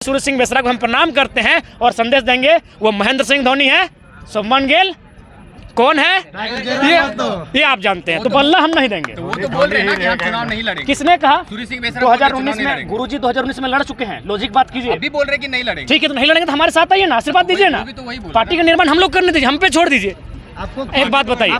सूर्य सिंह बेसरा को हम प्रणाम करते हैं और संदेश देंगे। वो महेंद्र सिंह धोनी है, शुभमन गिल कौन है ये आप जानते हैं, तो बल्ला हम नहीं देंगे। तो वो तो बोल रहे हैं ना कि हम चुनाव नहीं लड़ेंगे। किसने कहा? सूर्य सिंह बेसरा 2019 में गुरुजी 2019 में लड़ चुके हैं, लॉजिक बात कीजिए। अभी बोल रहे हैं कि नहीं लड़ेंगे। ठीक है, तो नहीं लड़ेंगे तो हमारे साथ आइए ना, आशीर्वाद दीजिए ना। पार्टी का निर्माण हम लोग करने दीजिए, हम पे छोड़ दीजिए। एक बात बताइए,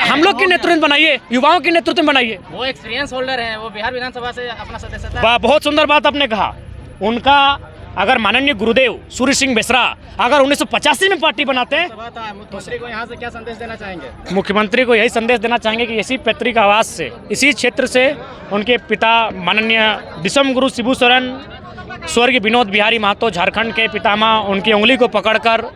हम लोग के नेतृत्व में बनाइए, युवाओं के नेतृत्व में बनाइए। वो एक्सपीरियंस होल्डर हैं, वो बिहार विधानसभा से अपना सदस्यता। बहुत सुंदर बात आपने कहा। उनका अगर माननीय गुरुदेव सूर्य सिंह बेसरा अगर 1985 में पार्टी बनाते हैं, मुख्यमंत्री को यहाँ से क्या संदेश देना चाहेंगे? मुख्यमंत्री को यही संदेश देना चाहेंगे कि इसी पैतृक आवास से, इसी क्षेत्र से उनके पिता माननीय विश्व गुरु शिबू सोरेन, स्वर्गीय विनोद बिहारी महतो, झारखंड के पितामह, उनकी उंगली को पकड़कर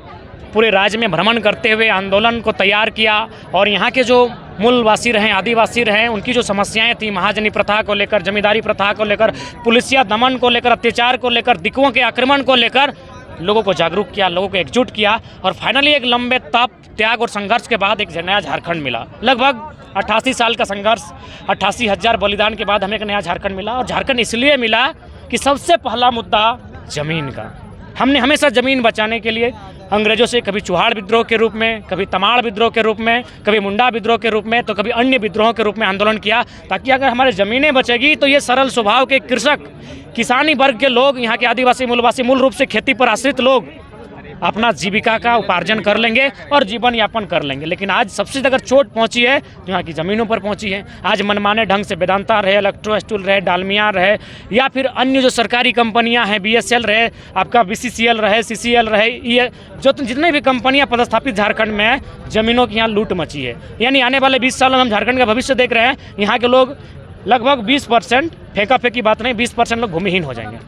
पूरे राज्य में भ्रमण करते हुए आंदोलन को तैयार किया और यहाँ के जो मूलवासी रहे, आदिवासी रहे, उनकी जो समस्याएं थी, महाजनी प्रथा को लेकर, जमींदारी प्रथा को लेकर, पुलिसिया दमन को लेकर, अत्याचार को लेकर, दिकुओं के आक्रमण को लेकर लोगों को जागरूक किया, लोगों को एकजुट किया और फाइनली एक लंबे तप, त्याग और संघर्ष के बाद एक नया झारखंड मिला। लगभग 88 साल का संघर्ष, 88,000 बलिदान के बाद हमें एक नया झारखंड मिला। और झारखंड इसलिए मिला कि सबसे पहला मुद्दा जमीन का। हमने हमेशा ज़मीन बचाने के लिए अंग्रेज़ों से कभी चुहाड़ विद्रोह के रूप में, कभी तमाड़ विद्रोह के रूप में, कभी मुंडा विद्रोह के रूप में, तो कभी अन्य विद्रोहों के रूप में आंदोलन किया, ताकि अगर हमारी ज़मीनें बचेगी तो ये सरल स्वभाव के कृषक, किसानी वर्ग के लोग, यहाँ के आदिवासी मूलवासी, मूल रूप से खेती पर आश्रित लोग अपना जीविका का उपार्जन कर लेंगे और जीवन यापन कर लेंगे। लेकिन आज सबसे अगर चोट पहुंची है तो यहाँ की ज़मीनों पर पहुंची है। आज मनमाने ढंग से वेदांता रहे, इलेक्ट्रो स्टूल रहे, डालमिया रहे, या फिर अन्य जो सरकारी कंपनियां हैं, BSL रहे, आपका BCCL रहे, CCL रहे, ये जो जितने भी कंपनियां पदस्थापित झारखंड में है, ज़मीनों की यहाँ लूट मची है। यानी आने वाले 20 सालों में हम झारखंड का भविष्य देख रहे हैं, यहाँ के लोग लगभग 20%, फेंका फेंकी बात नहीं, 20% लोग भूमिहीन हो जाएंगे।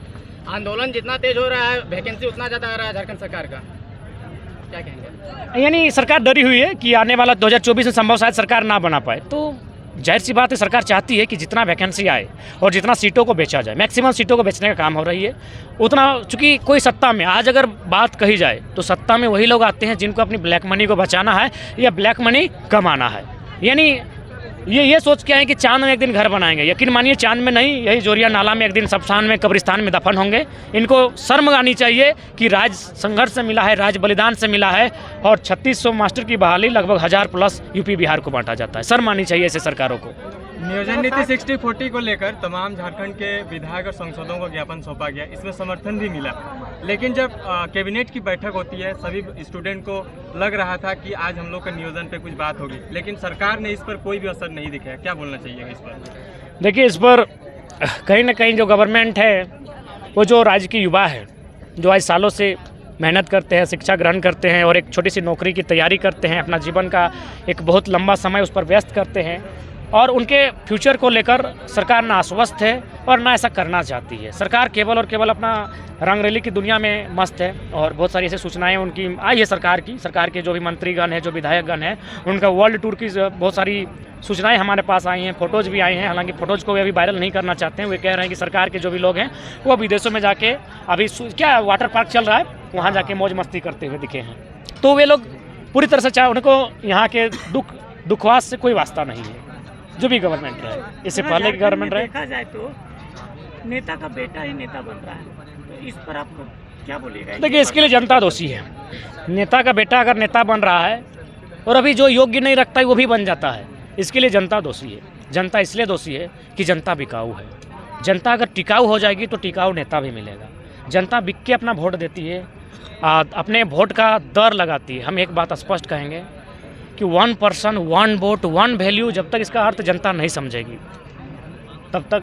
आंदोलन जितना तेज हो रहा है, वैकेंसी उतना ज़्यादा आ रहा है झारखंड सरकार का, क्या कहेंगे? यानी सरकार डरी हुई है कि आने वाला 2024 में संभव शायद सरकार ना बना पाए। तो जाहिर सी बात है, सरकार चाहती है कि जितना वैकेंसी आए और जितना सीटों को बेचा जाए, मैक्सिमम सीटों को बेचने का काम हो रही है उतना। चूँकि कोई सत्ता में, आज अगर बात कही जाए तो सत्ता में वही लोग आते हैं जिनको अपनी ब्लैक मनी को बचाना है या ब्लैक मनी कमाना है। यानी ये सोच के आए कि चांद में एक दिन घर बनाएंगे। यकीन मानिए, चांद में नहीं, यही जोरिया नाला में एक दिन शमशान में, कब्रिस्तान में दफन होंगे। इनको शर्म आनी चाहिए कि राज संघर्ष से मिला है, राज बलिदान से मिला है और 3600 मास्टर की बहाली लगभग 1000+ यूपी बिहार को बांटा जाता है। शर्म आनी चाहिए ऐसे सरकारों को। नियोजन नीति 60-40 को लेकर तमाम झारखंड के विधायक और सांसदों को ज्ञापन सौंपा गया, इसमें समर्थन भी मिला। लेकिन जब कैबिनेट की बैठक होती है, सभी स्टूडेंट को लग रहा था कि आज हम लोग के नियोजन पे कुछ बात होगी, लेकिन सरकार ने इस पर कोई भी असर नहीं दिखाया। क्या बोलना चाहिए इस पर? देखिए, इस पर कहीं ना कहीं जो गवर्नमेंट है, वो जो राज्य की युवा है, जो आज सालों से मेहनत करते हैं, शिक्षा ग्रहण करते हैं और एक छोटी सी नौकरी की तैयारी करते हैं, अपना जीवन का एक बहुत लंबा समय उस पर व्यस्त करते हैं और उनके फ्यूचर को लेकर सरकार ना आश्वस्त है और ना ऐसा करना चाहती है। सरकार केवल और केवल अपना रंगरेली की दुनिया में मस्त है और बहुत सारी ऐसी सूचनाएं उनकी आई है सरकार के जो भी मंत्रीगण हैं, जो विधायकगण हैं, उनका वर्ल्ड टूर की बहुत सारी सूचनाएं हमारे पास आई हैं, फ़ोटोज़ भी आई हैं। हालांकि फ़ोटोज़ को भी अभी वायरल नहीं करना चाहते हैं। वे कह रहे हैं कि सरकार के जो भी लोग हैं वो विदेशों में जाके अभी क्या वाटर पार्क चल रहा है, वहाँ जाके मौज मस्ती करते हुए दिखे हैं। तो वे लोग पूरी तरह से चाहे, उनको यहाँ के दुखवास से कोई वास्ता नहीं है, जो भी गवर्नमेंट रहे, इससे पहले की गवर्नमेंट रहे। देखा जाए तो नेता का बेटा ही नेता बन रहा है, तो इस पर आपको क्या बोलिएगा? देखिए, इसके लिए जनता दोषी है। नेता का बेटा अगर नेता बन रहा है और अभी जो योग्य नहीं रखता है वो भी बन जाता है, इसके लिए जनता दोषी है। जनता इसलिए दोषी है कि जनता बिकाऊ है। जनता अगर टिकाऊ हो जाएगी तो टिकाऊ नेता भी मिलेगा। जनता बिक के अपना वोट देती है, अपने वोट का दर लगाती है। हम एक बात स्पष्ट कहेंगे कि 1 पर्सन 1 वोट 1 वैल्यू, जब तक इसका अर्थ जनता नहीं समझेगी तब तक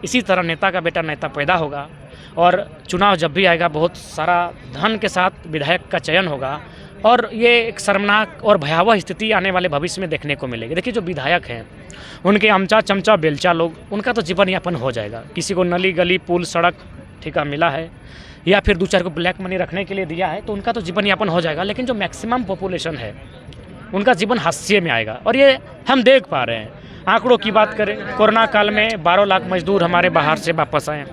इसी तरह नेता का बेटा नेता पैदा होगा और चुनाव जब भी आएगा बहुत सारा धन के साथ विधायक का चयन होगा और ये एक शर्मनाक और भयावह स्थिति आने वाले भविष्य में देखने को मिलेगी। देखिए, जो विधायक हैं उनके अमचा चमचा बेलचा लोग, उनका तो जीवन यापन हो जाएगा। किसी को नली गली पुल सड़क ठेका मिला है या फिर 2-4 को ब्लैक मनी रखने के लिए दिया है तो उनका तो जीवन यापन हो जाएगा। लेकिन जो मैक्सिमम पॉपुलेशन है उनका जीवन हास्य में आएगा और ये हम देख पा रहे हैं। आंकड़ों की बात करें, कोरोना काल में 12 लाख मजदूर हमारे बाहर से वापस आए।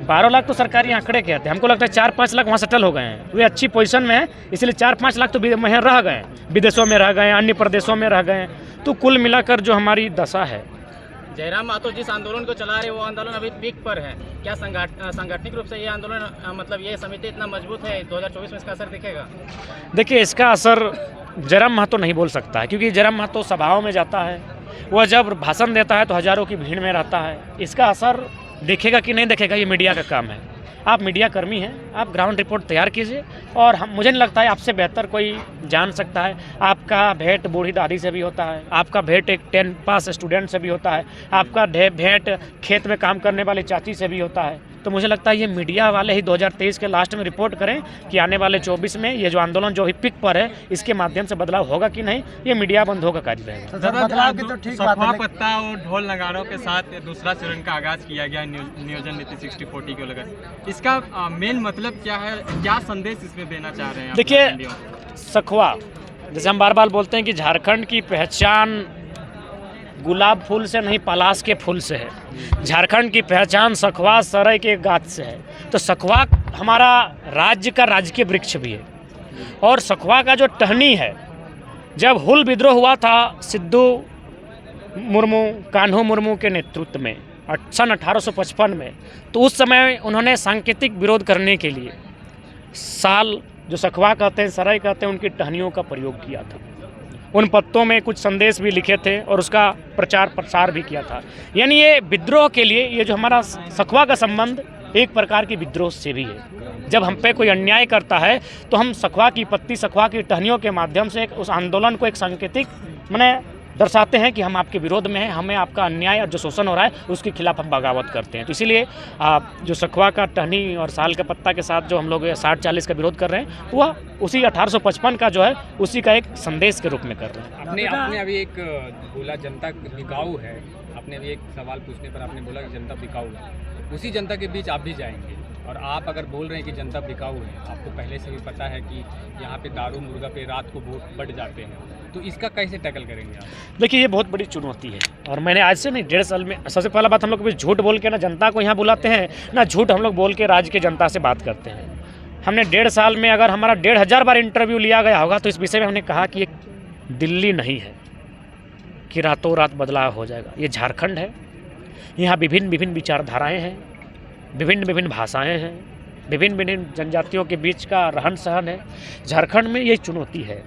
12 लाख तो सरकारी आंकड़े कहते हैं, हमको लगता है 4-5 लाख वहाँ सेटल हो गए हैं। वे अच्छी पोजीशन में हैं, इसलिए 4-5 लाख तो वहाँ रह गए, विदेशों में रह गए, अन्य प्रदेशों में रह गए। तो कुल मिलाकर जो हमारी दशा है जयराम महतो जिस आंदोलन को चला रहे वो आंदोलन अभी पीक पर है। क्या सांगठनिक रूप से ये आंदोलन मतलब ये समिति इतना मजबूत है, 2024 में इसका असर दिखेगा? देखिए, इसका असर जयराम महतो नहीं बोल सकता है, क्योंकि जयराम महतो सभाओं में जाता है, वह जब भाषण देता है तो हज़ारों की भीड़ में रहता है। इसका असर दिखेगा कि नहीं दिखेगा, ये मीडिया का काम है। आप मीडिया कर्मी हैं, आप ग्राउंड रिपोर्ट तैयार कीजिए, और मुझे नहीं लगता है आपसे बेहतर कोई जान सकता है। आपका भेंट बूढ़ी दादी से भी होता है, आपका भेंट एक 10 पास स्टूडेंट से भी होता है, आपका भेंट खेत में काम करने वाली चाची से भी होता है। तो मुझे लगता है ये मीडिया वाले ही 2023 के लास्ट में रिपोर्ट करें कि आने वाले 24 में ये जो आंदोलन जो ही पिक पर है, इसके माध्यम से बदलाव होगा कि नहीं। ये मीडिया बंधों का कार्य रहेगा। बदलाव की तो ठीक बात है। पत्ता और ढोल नगाड़ों के साथ दूसरा चरण का आगाज किया गया नियोजन नीति 60-40 को लेकर, इसका मेन मतलब क्या है, क्या संदेश इसमें देना चाह रहे हैं? देखिए, सखुआ, जैसे हम बार बार बोलते हैं कि झारखंड की पहचान गुलाब फूल से नहीं, पलाश के फूल से है। झारखंड की पहचान सखुआ सरई के गाछ से है। तो सखुआ हमारा राज्य का राजकीय वृक्ष भी है, और सखुआ का जो टहनी है, जब हुल विद्रोह हुआ था सिद्धू मुर्मू, कान्हू मुर्मू के नेतृत्व में सन 1855 में, तो उस समय उन्होंने सांकेतिक विरोध करने के लिए साल जो सखुआ कहते हैं, सरई कहते हैं, उनकी टहनियों का प्रयोग किया था। उन पत्तों में कुछ संदेश भी लिखे थे और उसका प्रचार प्रसार भी किया था। यानी ये विद्रोह के लिए, ये जो हमारा सखुआ का संबंध एक प्रकार की विद्रोह से भी है। जब हम पे कोई अन्याय करता है तो हम सखुआ की पत्ती, सखुआ की टहनियों के माध्यम से उस आंदोलन को एक सांकेतिक माने दर्शाते हैं कि हम आपके विरोध में हैं, हमें आपका अन्याय और जो शोषण हो रहा है उसके खिलाफ हम बगावत करते हैं। तो इसीलिए जो सखुआ का टहनी और साल के पत्ता के साथ जो हम लोग 60-40 का विरोध कर रहे हैं, वह उसी 1855 का जो है उसी का एक संदेश के रूप में कर रहे हैं। आपने अभी एक बोला जनता बिकाऊ है, आपने अभी एक सवाल पूछने पर आपने बोला कि जनता बिकाऊ है। उसी जनता के बीच आप भी जाएंगे, और आप अगर बोल रहे हैं कि जनता बिकाऊ है, आपको पहले से भी पता है कि यहाँ पे दारू मुर्गा पे रात को वोट बढ़ जाते हैं, तो इसका कैसे टैकल करेंगे आप? देखिए, ये बहुत बड़ी चुनौती है, और मैंने आज से नहीं 1.5 साल में, सबसे पहला बात, हम लोग कभी झूठ बोल के ना जनता को यहाँ बुलाते हैं, ना झूठ हम लोग बोल के राज्य के जनता से बात करते हैं। हमने 1.5 साल में अगर हमारा 1500 बार इंटरव्यू लिया गया होगा, तो इस विषय में हमने कहा कि ये दिल्ली नहीं है कि रातों रात बदलाव हो जाएगा। ये झारखंड है, यहाँ विभिन्न विभिन्न विचारधाराएँ हैं, विभिन्न विभिन्न भाषाएँ हैं, विभिन्न विभिन्न जनजातियों के बीच का रहन सहन है। झारखंड में ये चुनौती है,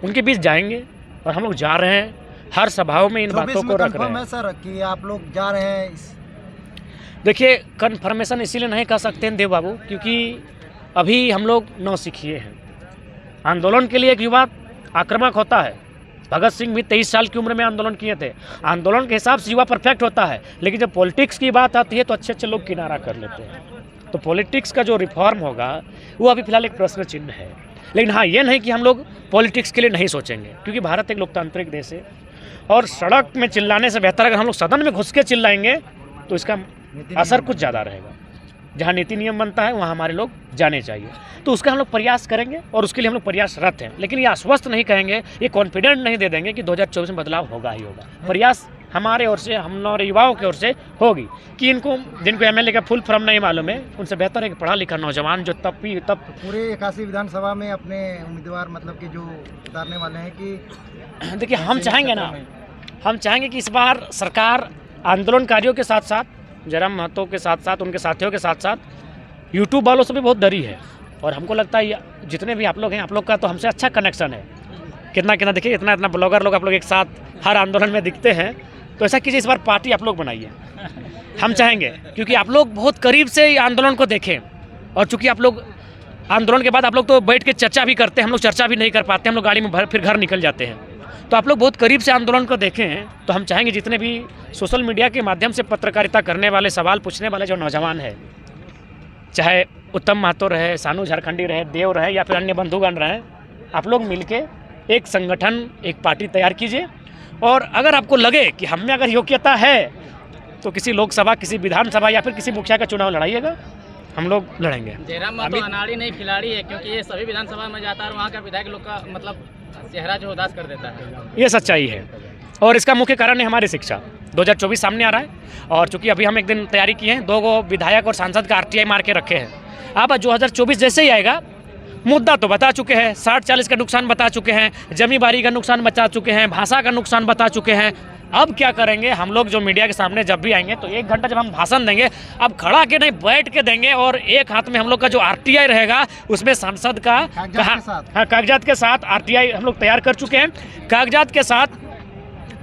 उनके बीच जाएंगे, और हम लोग जा रहे हैं, हर सभाओं में इन बातों को रख रहे हैं। सर कि आप लोग जा रहे हैं देखिए, कन्फर्मेशन इसीलिए नहीं कह सकते हैं देव बाबू, क्योंकि अभी हम लोग नौसिखिए हैं। आंदोलन के लिए एक युवा आक्रामक होता है। भगत सिंह भी 23 साल की उम्र में आंदोलन किए थे। आंदोलन के हिसाब से युवा परफेक्ट होता है, लेकिन जब पॉलिटिक्स की बात आती है तो अच्छे अच्छे लोग किनारा कर लेते हैं। तो पॉलिटिक्स का जो रिफॉर्म होगा वो अभी फिलहाल एक प्रश्न चिन्ह है। लेकिन हाँ, ये नहीं कि हम लोग पॉलिटिक्स के लिए नहीं सोचेंगे, क्योंकि भारत एक लोकतांत्रिक देश है, और सड़क में चिल्लाने से बेहतर अगर हम लोग सदन में घुस के चिल्लाएंगे तो इसका असर कुछ ज़्यादा रहेगा। जहाँ नीति नियम बनता है वहाँ हमारे लोग जाने चाहिए, तो उसका हम लोग प्रयास करेंगे, और उसके लिए हम लोग प्रयासरत हैं। लेकिन ये आश्वस्त नहीं कहेंगे, ये कॉन्फिडेंट नहीं दे देंगे कि 2024 में बदलाव होगा ही होगा। प्रयास हमारे ओर से, हमारे युवाओं की ओर से होगी कि जिनको MLA का फुल फॉर्म नहीं मालूम है, उनसे बेहतर है कि पढ़ा लिखा नौजवान जो तब पूरे 81 विधानसभा में अपने उम्मीदवार मतलब कि जो उतारने वाले हैं कि देखिए, हम चाहेंगे ना, हम चाहेंगे कि इस बार सरकार आंदोलनकारियों के साथ साथ, जयराम महतो के साथ साथ, उनके साथियों के साथ साथ यूट्यूब वालों से भी बहुत डरी है। और हमको लगता है जितने भी आप लोग हैं, आप लोग का तो हमसे अच्छा कनेक्शन है। कितना कितना देखिए, इतना इतना ब्लॉगर लोग आप लोग एक साथ हर आंदोलन में दिखते हैं। तो ऐसा कीजिए, इस बार पार्टी आप लोग बनाइए। हम चाहेंगे, क्योंकि आप लोग बहुत करीब से ये आंदोलन को देखें, और चूँकि आप लोग आंदोलन के बाद आप लोग तो बैठ के चर्चा भी करते हैं, हम लोग चर्चा भी नहीं कर पाते, हम लोग गाड़ी में फिर घर निकल जाते हैं। तो आप लोग बहुत करीब से आंदोलन को देखें हैं। तो हम चाहेंगे जितने भी सोशल मीडिया के माध्यम से पत्रकारिता करने वाले, सवाल पूछने वाले जो नौजवान हैं, चाहे उत्तम महतो रहे, सानू झारखंडी रहे, देव रहे, या फिर अन्य बंधुगण रहे, आप लोग मिलके एक संगठन, एक पार्टी तैयार कीजिए। और अगर आपको लगे कि हम में अगर योग्यता है तो किसी लोकसभा, किसी विधानसभा या फिर किसी मुखिया का चुनाव लड़ाइएगा, हम लोग लड़ेंगे। जयराम महतो अनाड़ी नहीं खिलाड़ी है, क्योंकि ये सभी विधानसभा में जाता है और वहाँ का विधायक लोग का मतलब चेहरा जो उदास कर देता है। ये सच्चाई है, और इसका मुख्य कारण है हमारी शिक्षा। 2024 सामने आ रहा है, और चूंकि अभी हम एक दिन तैयारी किए हैं, 2 विधायक और सांसद का RTI मार के रखे हैं। अब 2024 जैसे ही आएगा, मुद्दा तो बता चुके हैं, 60-40 का नुकसान बता चुके हैं, जमींदारी का नुकसान बता चुके हैं, भाषा का नुकसान बता चुके हैं, अब क्या करेंगे हम लोग जो मीडिया के सामने जब भी आएंगे तो 1 घंटा जब हम भाषण देंगे अब खड़ा के नहीं बैठ के देंगे, और एक हाथ में हम लोग का जो RTI रहेगा उसमें सांसद का कागजात के साथ RTI हम लोग तैयार कर चुके हैं। कागजात के साथ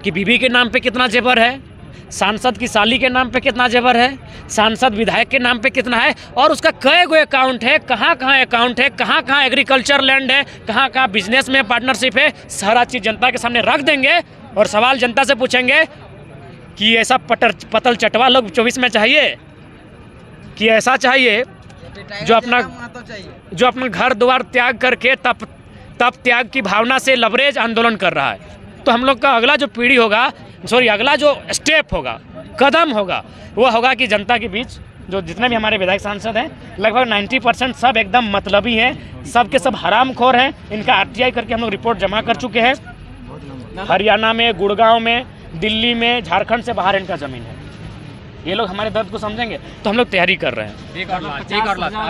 कि बीबी के नाम पे कितना जेवर है, सांसद की साली के नाम पे कितना जेवर है, सांसद विधायक के नाम पे कितना है, और उसका कई गो अकाउंट है, कहाँ कहाँ अकाउंट है, कहाँ कहाँ एग्रीकल्चर लैंड है, कहाँ कहाँ बिजनेस में पार्टनरशिप है, सारा चीज़ जनता के सामने रख देंगे। और सवाल जनता से पूछेंगे कि ऐसा पतल चटवा लोग 24 में चाहिए कि ऐसा चाहिए जो अपना घर द्वार त्याग करके तप त्याग की भावना से लवरेज आंदोलन कर रहा है। तो हम लोग का अगला जो पीढ़ी होगा, अगला जो स्टेप होगा, कदम होगा, वो होगा कि जनता के बीच जो जितने भी हमारे विधायक सांसद हैं लगभग 90% सब एकदम मतलबी हैं, सब के सब हरामखोर हैं। इनका RTI करके हम लोग रिपोर्ट जमा कर चुके हैं। हरियाणा में, गुड़गांव में, दिल्ली में, झारखंड से बाहर इनका ज़मीन है। ये लोग हमारे दर्द को समझेंगे तो हम लोग तैयारी कर रहे हैं। एक और लास्ट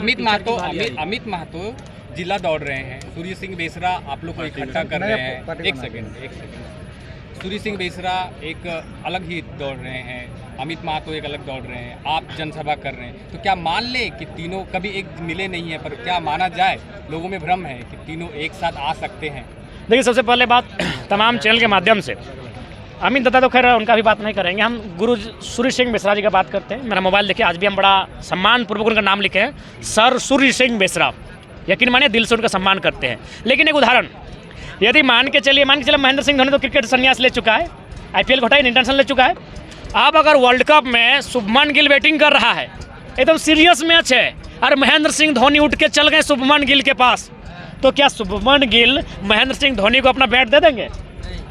अमित महतो जिला दौड़ रहे हैं, सूर्य सिंह बेसरा आप लोग को इकट्ठा कर रहे हैं। एक सेकंड सूर्य सिंह बेसरा एक अलग ही दौड़ रहे हैं, अमित महतो एक अलग दौड़ रहे हैं, आप जनसभा कर रहे हैं, तो क्या मान ले कि तीनों कभी एक मिले नहीं है, पर क्या माना जाए, लोगों में भ्रम है कि तीनों एक साथ आ सकते हैं? देखिए, सबसे पहले बात तमाम चैनल के माध्यम से अमित दत्ता तो खैर उनका भी बात नहीं करेंगे, हम गुरु सूर्य सिंह बेसरा जी का बात करते हैं। मेरा मोबाइल देखिए, आज भी हम बड़ा सम्मानपूर्वक उनका नाम लिखे हैं, सर सूर्य सिंह बेसरा। यकीन मानिए दिल से उनका सम्मान करते हैं। लेकिन एक उदाहरण यदि मान के चलिए महेंद्र सिंह धोनी तो क्रिकेट संन्यास ले चुका है, IPL घोटाई इंटरनेशनल ले चुका है। अब अगर वर्ल्ड कप में शुभमन गिल बैटिंग कर रहा है, एकदम सीरियस मैच है, और महेंद्र सिंह धोनी उठ के चल गए शुभमन गिल के पास, तो क्या शुभमन गिल महेंद्र सिंह धोनी को अपना बैट दे देंगे?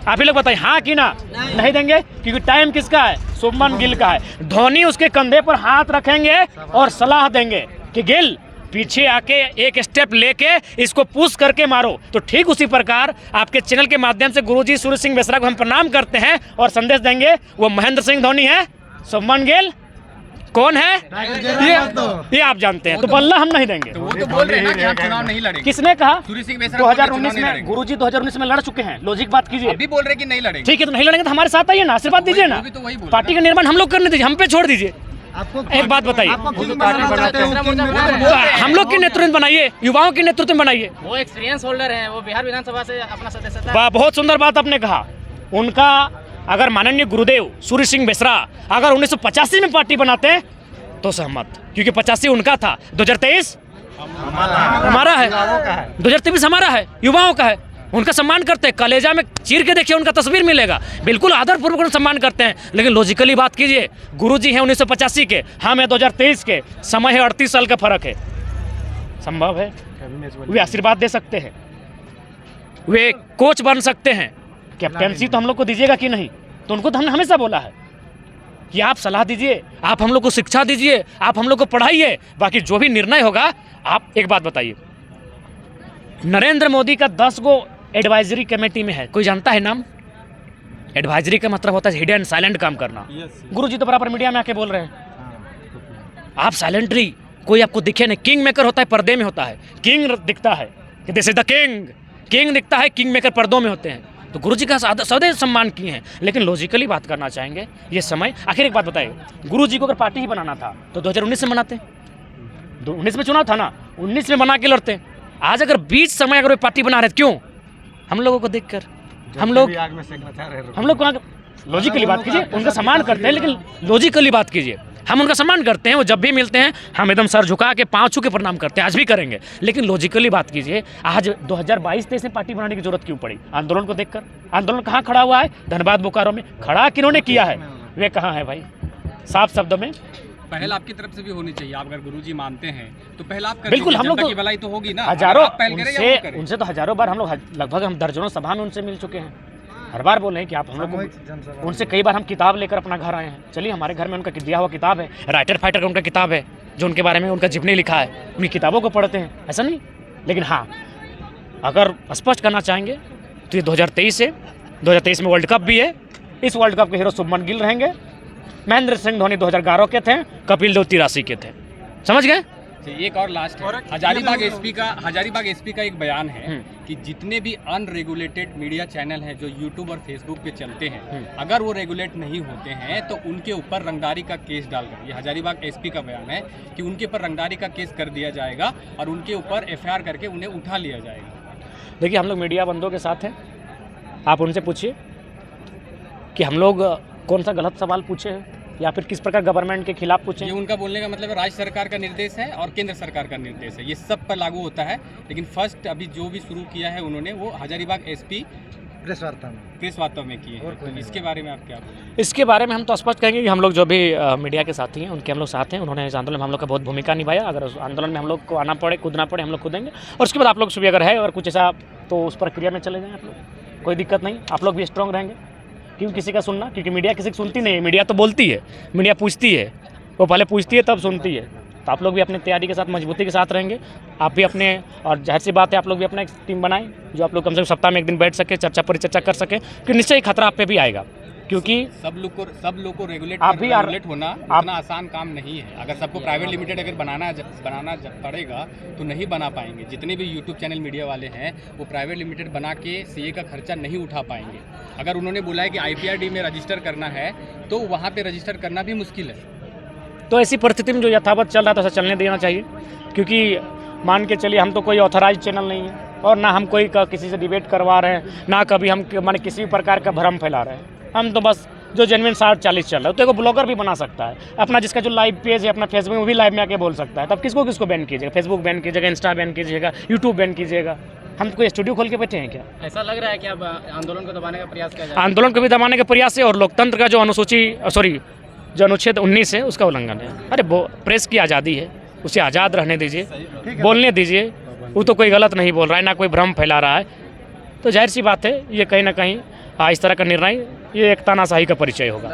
आप ही लोग बताइए, हाँ कि ना? नहीं देंगे, क्योंकि टाइम किसका है? शुभमन गिल का है। धोनी उसके कंधे पर हाथ रखेंगे और सलाह देंगे कि गिल पीछे आके एक स्टेप लेके इसको पुश करके मारो। तो ठीक उसी प्रकार आपके चैनल के माध्यम से गुरुजी सूर्य सिंह बेसरा को हम प्रणाम करते हैं और संदेश देंगे, वो महेंद्र सिंह धोनी है, शुभमन गिल कौन है ये आप जानते हैं, तो बल्ला हम नहीं देंगे। तो वो तो बोल रहे हैं ना कि हम चुनाव नहीं लड़ेंगे। किसने कहा? सूर्य सिंह बेसरा 2019 में गुरुजी 2019 में लड़ चुके हैं, लॉजिक बात कीजिए। अभी बोल रहे हैं कि नहीं लड़ेंगे। ठीक है, तो नहीं लड़ेंगे तो हमारे साथ आइए ना, आशीर्वाद दीजिए ना, पार्टी का निर्माण हम लोग करने दीजिए, हम पे छोड़ दीजिए। एक बात बताइए, हम लोग के नेतृत्व में बनाइए, युवाओं के नेतृत्व में बनाइए। वो एक्सपीरियंस होल्डर हैं, वो बिहार विधानसभा से अपना सदस्यता। बहुत सुंदर बात आपने कहा। उनका अगर माननीय गुरुदेव सूर्य सिंह बेसरा अगर 1985 में पार्टी बनाते हैं तो सहमत, क्योंकि 85 उनका था, 2023 हमारा है, 2023 हमारा है, युवाओं का है। उनका सम्मान करते हैं, कलेजा में चीर के देखिए उनका तस्वीर मिलेगा, बिल्कुल आदरपूर्वक सम्मान करते हैं। लेकिन लॉजिकली बात कीजिए, गुरुजी हैं 1985 के, हम हैं 2023 के, समय है 38 साल का फर्क है। संभव है वे आशीर्वाद दे सकते हैं, वे कोच बन सकते हैं, कैप्टेंसी तो हम लोग को दीजिएगा कि नहीं? तो उनको तो हमने हमेशा बोला है कि आप सलाह दीजिए, आप हम लोग को शिक्षा दीजिए, आप हम लोग को पढ़ाइए, बाकी जो भी निर्णय होगा। आप एक बात बताइए, नरेंद्र मोदी का 10 गो एडवाइजरी कमेटी में है, कोई जानता है नाम? एडवाइजरी का मतलब होता है हिडन साइलेंट काम करना। गुरुजी तो बराबर मीडिया में आके बोल रहे हैं, आप साइलेंटली, कोई आपको दिखे नहीं। किंग मेकर होता है पर्दे में होता है, किंग दिखता है कि this is the king, king दिखता है, किंग मेकर पर्दों में होते हैं। तो गुरुजी का सदैव सम्मान किए हैं, लेकिन लॉजिकली बात करना चाहेंगे। ये समय आखिर एक बात बताइए, गुरुजी को अगर पार्टी ही बनाना था तो 2019 में बनाते, 19 में चुनाव था ना, 19 में बना के लड़ते। आज अगर बीच समय अगर वे पार्टी बना रहे थे, क्यों? हम लोगों को देखकर हम लोग को लॉजिकली बात कीजिए, उनका सम्मान करते हैं, लेकिन लॉजिकली बात कीजिए, हम उनका सम्मान करते हैं। वो जब भी मिलते हैं हम एकदम सर झुका के पाँव छू के प्रणाम करते हैं, आज भी करेंगे। लेकिन लॉजिकली बात कीजिए, आज 2022-23 में पार्टी बनाने की जरूरत क्यों पड़ी? आंदोलन को देखकर। आंदोलन कहाँ खड़ा हुआ है? धनबाद बोकारो में खड़ा किन्होंने किया है? वे कहाँ है भाई? साफ शब्दों में पहल आपकी तरफ से भी होनी चाहिए। आप अगर गुरुजी मानते हैं तो पहले आप बिल्कुल, हम लोग की भलाई तो होगी ना। हजारों उनसे तो हजारों बार हम लोग लगभग हम दर्जनों सभा में उनसे मिल चुके हैं। हर बार बोल रहे हैं कि आप हम लोग को, उनसे कई बार हम किताब लेकर अपना घर आए हैं। चलिए, हमारे घर में उनका दिया हुआ किताब है, राइटर फाइटर का उनका किताब है, जो उनके बारे में उनका जीवनी लिखा है, उनकी किताबों को पढ़ते हैं, ऐसा नहीं। लेकिन हाँ, अगर स्पष्ट करना चाहेंगे तो ये 2023 है, 2023 में वर्ल्ड कप भी है। इस वर्ल्ड कप के हीरो शुभमन गिल रहेंगे। महेंद्र सिंह धोनी 2011 के थे, कपिल देव 83 के थे, समझ गए? एक और लास्ट है, हजारीबाग एसपी का एक बयान है कि जितने भी अनरेगुलेटेड मीडिया चैनल हैं जो यूट्यूब और फेसबुक पे चलते हैं, अगर वो रेगुलेट नहीं होते हैं तो उनके ऊपर रंगदारी का केस डालकर, ये हजारीबाग एसपी का बयान है कि उनके ऊपर रंगदारी का केस कर दिया जाएगा और उनके ऊपर एफआईआर करके उन्हें उठा लिया जाएगा। देखिए, हम लोग मीडिया बंदों के साथ हैं, आप उनसे पूछिए कि हम लोग कौन सा गलत सवाल पूछे हैं या फिर किस प्रकार गवर्नमेंट के खिलाफ पूछे। ये उनका बोलने का मतलब है राज्य सरकार का निर्देश है और केंद्र सरकार का निर्देश है, ये सब पर लागू होता है। लेकिन फर्स्ट अभी जो भी शुरू किया है उन्होंने वो हजारीबाग एसपी प्रेस वार्ता में की है। तो इसके बारे में आप क्या बोलेंगे? इसके बारे में हम तो स्पष्ट कहेंगे कि हम लोग जो भी मीडिया के साथी हैं उनके हम लोग साथ हैं। उन्होंने इस आंदोलन में हम लोग का बहुत भूमिका निभाया। अगर उस आंदोलन में हम लोग को आना पड़े, कूदना पड़े, हम लोग कूदेंगे। और उसके बाद आप लोग से भी अगर है और कुछ ऐसा तो उस प्रक्रिया में चले जाएँ आप लोग, कोई दिक्कत नहीं। आप लोग भी स्ट्रॉन्ग रहेंगे, क्यों किसी का सुनना, क्योंकि मीडिया किसी की सुनती नहीं है। मीडिया तो बोलती है, मीडिया पूछती है, वो पहले पूछती है तब सुनती है। तो आप लोग भी अपनी तैयारी के साथ, मजबूती के साथ रहेंगे। आप भी अपने, और जाहिर सी बात है आप लोग भी अपना एक टीम बनाएं जो आप लोग कम से कम सप्ताह में एक दिन बैठ सके, परिचर्चा कर सके, कि निश्चय ही खतरा आप पे भी आएगा। क्योंकि सब लोग को रेगुलेट होना इतना आसान काम नहीं है। अगर सबको प्राइवेट लिमिटेड अगर बनाना पड़ेगा तो नहीं बना पाएंगे। जितने भी यूट्यूब चैनल मीडिया वाले हैं वो प्राइवेट लिमिटेड बना के सीए का खर्चा नहीं उठा पाएंगे। अगर उन्होंने बोला है कि IPRD में रजिस्टर करना है तो वहाँ पे रजिस्टर करना भी मुश्किल है। तो ऐसी परिस्थिति में जो यथावत चल रहा था उसे चलने देना चाहिए। क्योंकि मान के चलिए, हम तो कोई ऑथराइज चैनल नहीं है और ना हम कोई किसी से डिबेट करवा रहे हैं, ना कभी हम माने किसी प्रकार का भ्रम फैला रहे हैं। हम तो बस जो जेन्युइन 60-40 चल रहा है, तो एक ब्लॉगर भी बना सकता है अपना, जिसका जो लाइव पेज है अपना फेसबुक में भी लाइव में आके बोल सकता है। तब किसको बैन कीजिएगा? फेसबुक बैन कीजिएगा, इंस्टा बैन कीजिएगा, यूट्यूब बैन कीजिएगा। हम कोई स्टूडियो खोल के बैठे हैं क्या? ऐसा लग रहा है कि अब आंदोलन को दबाने का प्रयास किया जा रहा है। आंदोलन को भी दबाने का प्रयास है और लोकतंत्र का जो अनुच्छेद 19 है उसका उल्लंघन है। अरे वो प्रेस की आज़ादी है, उसे आज़ाद रहने दीजिए, बोलने दीजिए। वो तो कोई गलत नहीं बोल रहा है, ना कोई भ्रम फैला रहा है। तो जाहिर सी बात है, ये कहीं ना कहीं इस तरह का निर्णय ये एक तानाशाही का परिचय होगा।